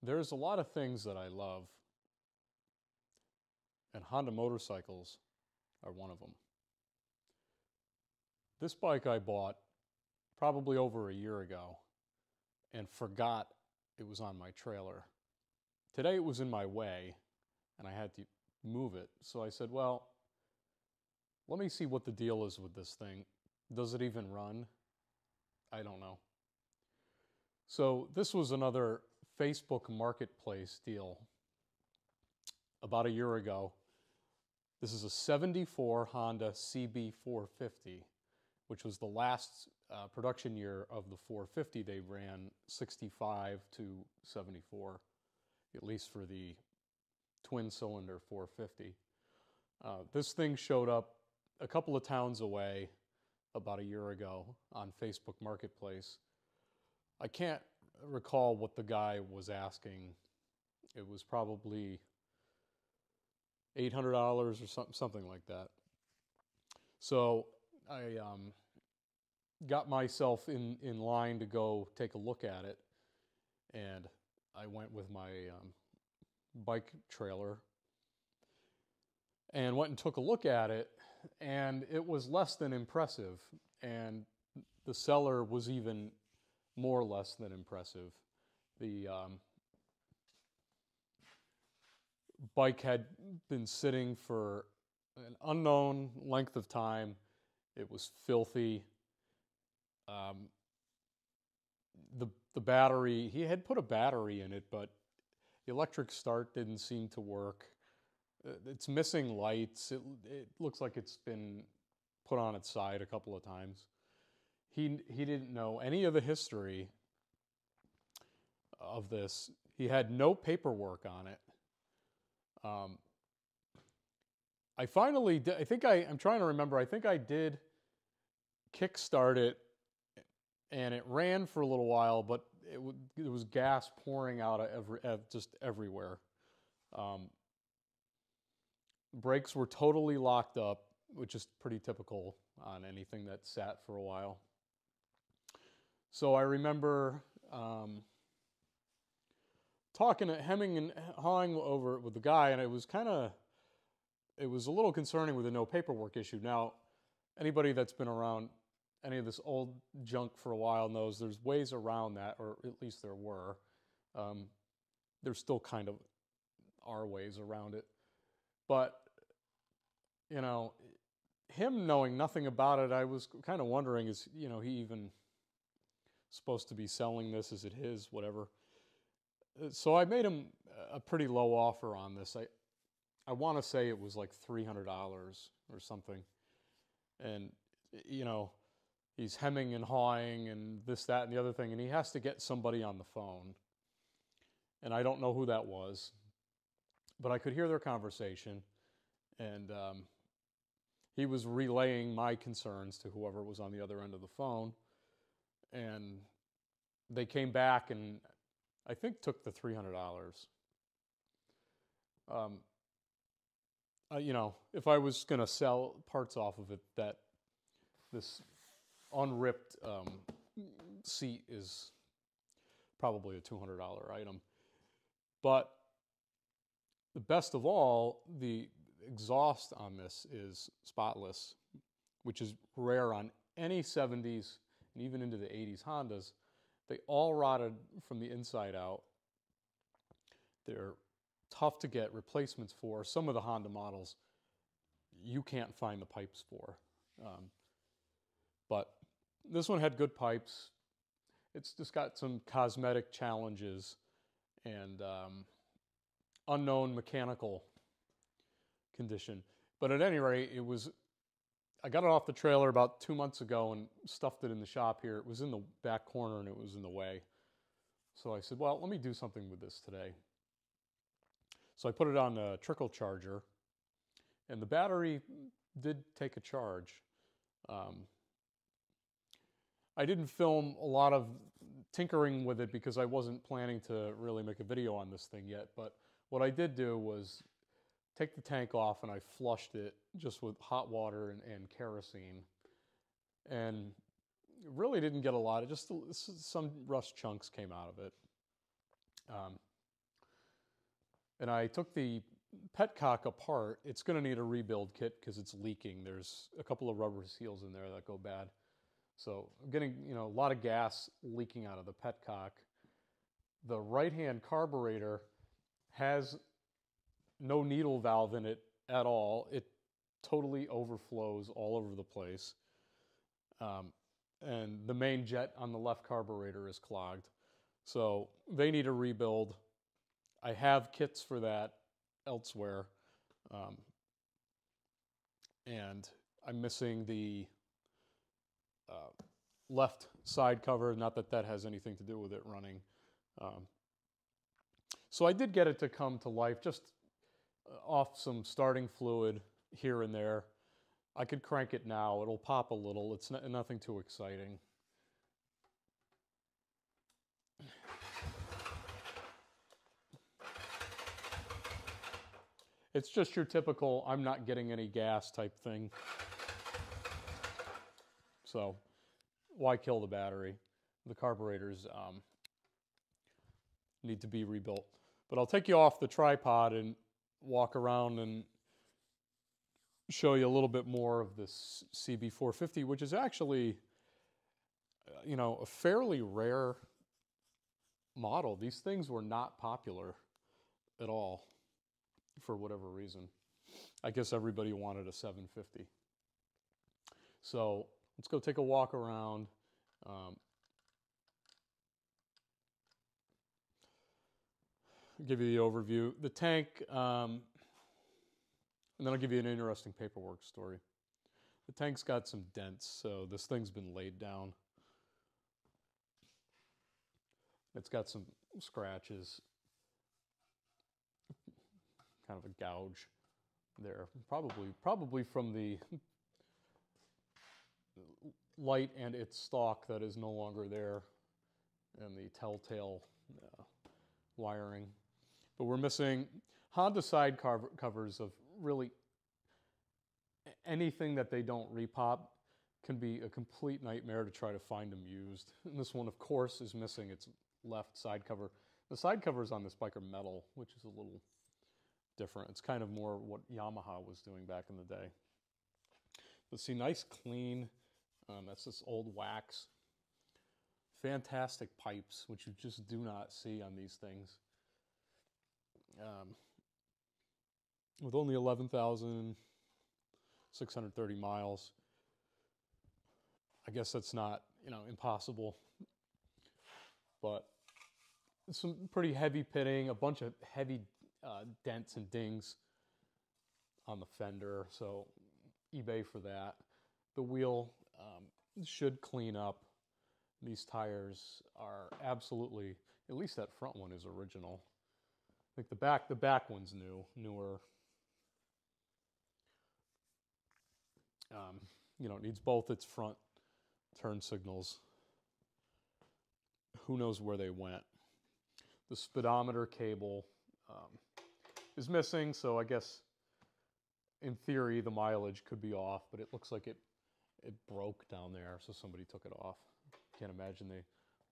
There's a lot of things that I love, and Honda motorcycles are one of them. This bike I bought probably over a year ago and forgot it was on my trailer. Today it was in my way and I had to move it. So I said, well, let me see what the deal is with this thing. Does it even run? I don't know. So this was another Facebook Marketplace deal about a year ago. This is a 74 Honda CB450, which was the last production year of the 450. They ran 65 to 74, at least for the twin cylinder 450. This thing showed up a couple of towns away about a year ago on Facebook Marketplace. I can't recall what the guy was asking. It was probably $800 or something like that. So I got myself in line to go take a look at it, and I went with my bike trailer and went and took a look at it, and it was less than impressive, and the seller was even more or less than impressive. The bike had been sitting for an unknown length of time. It was filthy. The battery, he had put a battery in it, but the electric start didn't seem to work. It's missing lights. It looks like it's been put on its side a couple of times. He didn't know any of the history of this. He had no paperwork on it. I finally did, I'm trying to remember, I think I did kickstart it, and it ran for a little while, but it was gas pouring out of just everywhere. Brakes were totally locked up, which is pretty typical on anything that sat for a while. So I remember hemming and hawing over it with the guy, and it was a little concerning with the no paperwork issue. Now, anybody that's been around any of this old junk for a while knows there's ways around that, or at least there were. There still kind of are ways around it. But, you know, him knowing nothing about it, I was kind of wondering, is, he even supposed to be selling this? Is it his? Whatever. So I made him a pretty low offer on this. I want to say it was like $300 or something. And, he's hemming and hawing and this, that, and the other thing, and he has to get somebody on the phone. And I don't know who that was, but I could hear their conversation, and he was relaying my concerns to whoever was on the other end of the phone. And they came back and I think took the $300. If I was going to sell parts off of it, this unripped seat is probably a $200 item. But the best of all, the exhaust on this is spotless, which is rare on any 70s and even into the 80s Hondas. They all rotted from the inside out. They're tough to get replacements for. Some of the Honda models you can't find the pipes for. But this one had good pipes. It's just got some cosmetic challenges and unknown mechanical condition. But at any rate, I got it off the trailer about 2 months ago and stuffed it in the shop here. It was in the back corner and it was in the way. So I said, well, let me do something with this today. So I put it on a trickle charger, and the battery did take a charge. I didn't film a lot of tinkering with it because I wasn't planning to really make a video on this thing yet, but what I did do was take the tank off and I flushed it just with hot water and kerosene, and really didn't get a lot. Just some rust chunks came out of it. And I took the petcock apart. It's going to need a rebuild kit because it's leaking. There's a couple of rubber seals in there that go bad. So I'm getting, a lot of gas leaking out of the petcock. The right-hand carburetor has no needle valve in it at all. It totally overflows all over the place. And the main jet on the left carburetor is clogged. So they need a rebuild. I have kits for that elsewhere. And I'm missing the left side cover. Not that that has anything to do with it running. So I did get it to come to life, just off some starting fluid here and there. I could crank it now. It'll pop a little. It's nothing too exciting. It's just your typical, I'm not getting any gas type thing. So why kill the battery? The carburetors need to be rebuilt. But I'll take you off the tripod and walk around and show you a little bit more of this CB450, which is actually, a fairly rare model. These things were not popular at all for whatever reason. I guess everybody wanted a 750. So let's go take a walk around. Give you the overview. The tank, and then I'll give you an interesting paperwork story. The tank's got some dents, so this thing's been laid down. It's got some scratches, kind of a gouge there, probably from the light and its stalk that is no longer there, and the telltale wiring. But we're missing Honda side covers of really anything that they don't repop can be a complete nightmare to try to find them used. And this one, of course, is missing its left side cover. The side covers on this bike are metal, which is a little different. It's kind of more what Yamaha was doing back in the day. But see, nice clean, that's this old wax. Fantastic pipes, which you just do not see on these things. With only 11,630 miles, I guess that's not, impossible. But some pretty heavy pitting, a bunch of heavy dents and dings on the fender, so eBay for that. The wheel should clean up. These tires are absolutely, at least that front one is original. I think the back one's newer. It needs both its front turn signals. Who knows where they went? The speedometer cable is missing, so I guess in theory the mileage could be off, but it looks like it broke down there, so somebody took it off. Can't imagine they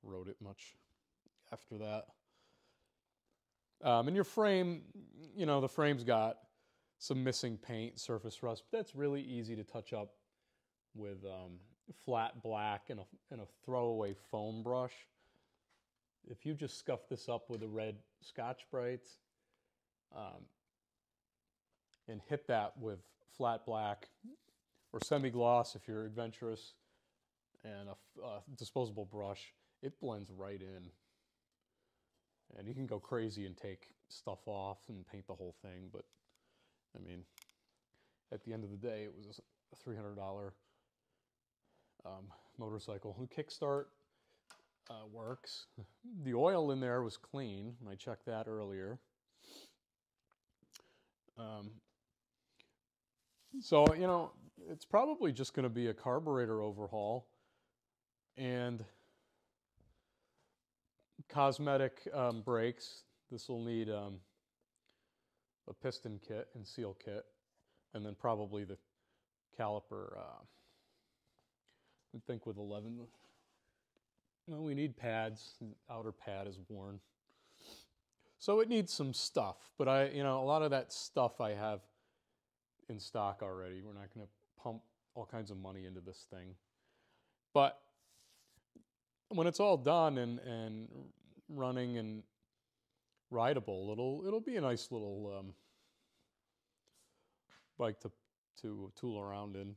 rode it much after that. And your frame, the frame's got some missing paint, surface rust, but that's really easy to touch up with flat black and a throwaway foam brush. If you just scuff this up with a red Scotch-Brite and hit that with flat black or semi-gloss if you're adventurous, and a disposable brush, it blends right in. And you can go crazy and take stuff off and paint the whole thing, but I mean, at the end of the day, it was a $300 motorcycle. The kickstart works. The oil in there was clean. I checked that earlier. So, it's probably just going to be a carburetor overhaul and cosmetic brakes. This will need a piston kit and seal kit, and then probably the caliper. I think with 11, we need pads. The outer pad is worn. So it needs some stuff, but a lot of that stuff I have in stock already. We're not going to pump all kinds of money into this thing. But when it's all done and running and rideable, it'll be a nice little bike to tool around in,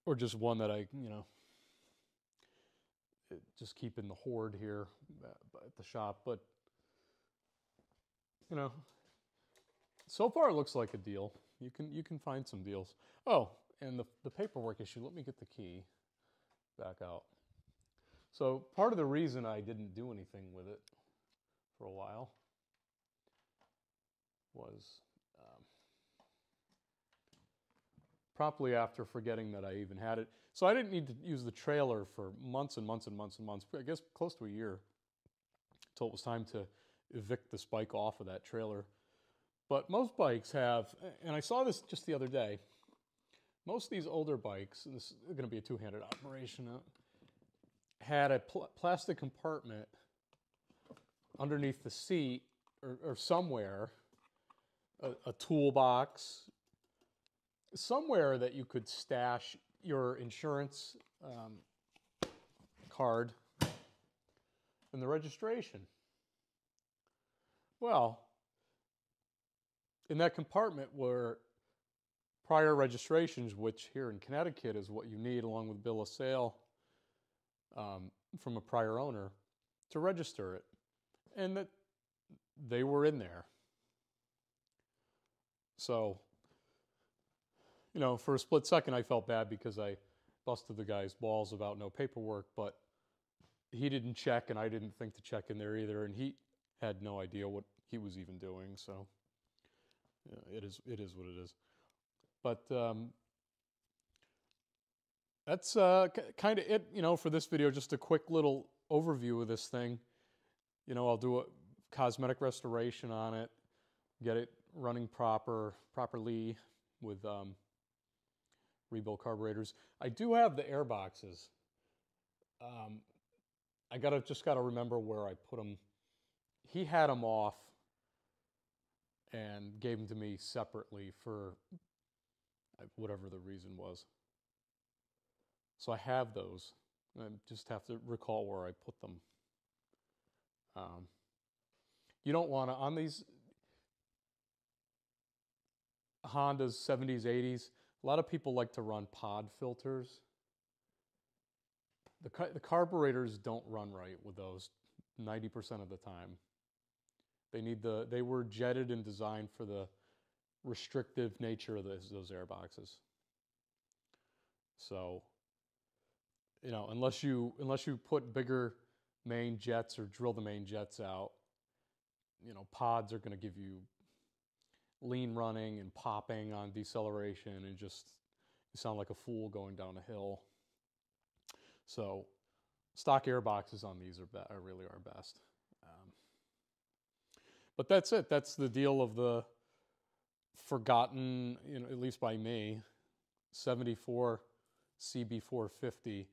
or just one that I just keep in the hoard here at the shop. But so far it looks like a deal. You can find some deals. Oh, and the paperwork issue. Let me get the key back out. So part of the reason I didn't do anything with it for a while was promptly after forgetting that I even had it. So I didn't need to use the trailer for months and months and months and months, I guess close to a year, until it was time to evict this bike off of that trailer. But most bikes have, and I saw this just the other day, most of these older bikes, and this is going to be a two-handed operation, had a plastic compartment underneath the seat or somewhere, a toolbox, somewhere that you could stash your insurance card and the registration. Well, in that compartment were prior registrations, which here in Connecticut is what you need along with bill of sale from a prior owner to register it. And that they were in there. So, for a split second I felt bad because I busted the guy's balls about no paperwork, but he didn't check and I didn't think to check in there either, and he had no idea what he was even doing, so it is what it is. But that's kind of it, for this video. Just a quick little overview of this thing. I'll do a cosmetic restoration on it, get it running properly with rebuilt carburetors. I do have the air boxes. I just gotta remember where I put them. He had them off and gave them to me separately for whatever the reason was. So I have those. I just have to recall where I put them. You don't want to, on these Hondas 70s, 80s, a lot of people like to run pod filters. The carburetors don't run right with those 90% of the time. They were jetted and designed for the restrictive nature of those air boxes. So, unless you put bigger main jets or drill the main jets out, pods are going to give you lean running and popping on deceleration, and just you sound like a fool going down a hill. So stock air boxes on these are really our best. But that's it. That's the deal of the forgotten, at least by me, 74 CB450.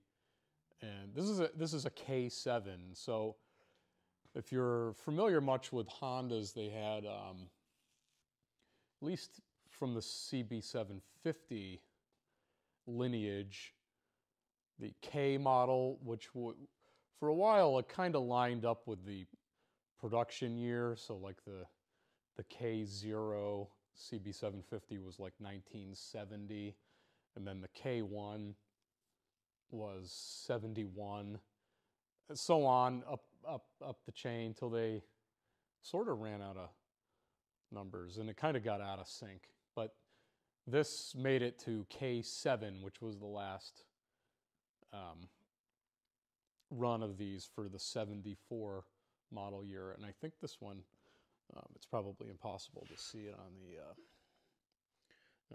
And this is a K7. So if you're familiar much with Hondas, they had at least from the CB750 lineage, the K model, which for a while it kind of lined up with the production year. So like the K0 CB750 was like 1970, and then the K1 was 71, and so on up the chain till they sort of ran out of numbers, and it kind of got out of sync. But this made it to K7, which was the last run of these for the 74 model year. And I think this one, it's probably impossible to see it on the,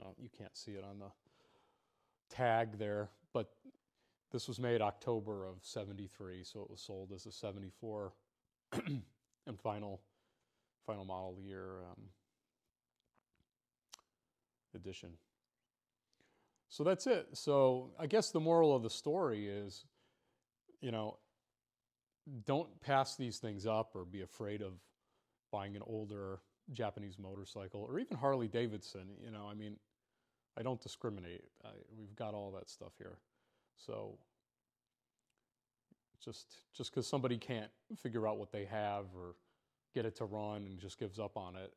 no, you can't see it on the tag there, but this was made October of 73, so it was sold as a 74 and final model year edition. So that's it. So I guess the moral of the story is, don't pass these things up or be afraid of buying an older Japanese motorcycle or even Harley Davidson. You know, I mean, I don't discriminate. We've got all that stuff here. So just because somebody can't figure out what they have or get it to run and just gives up on it,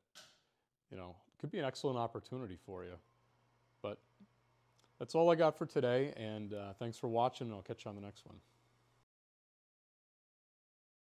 you know, it could be an excellent opportunity for you. But that's all I got for today, and thanks for watching, and I'll catch you on the next one.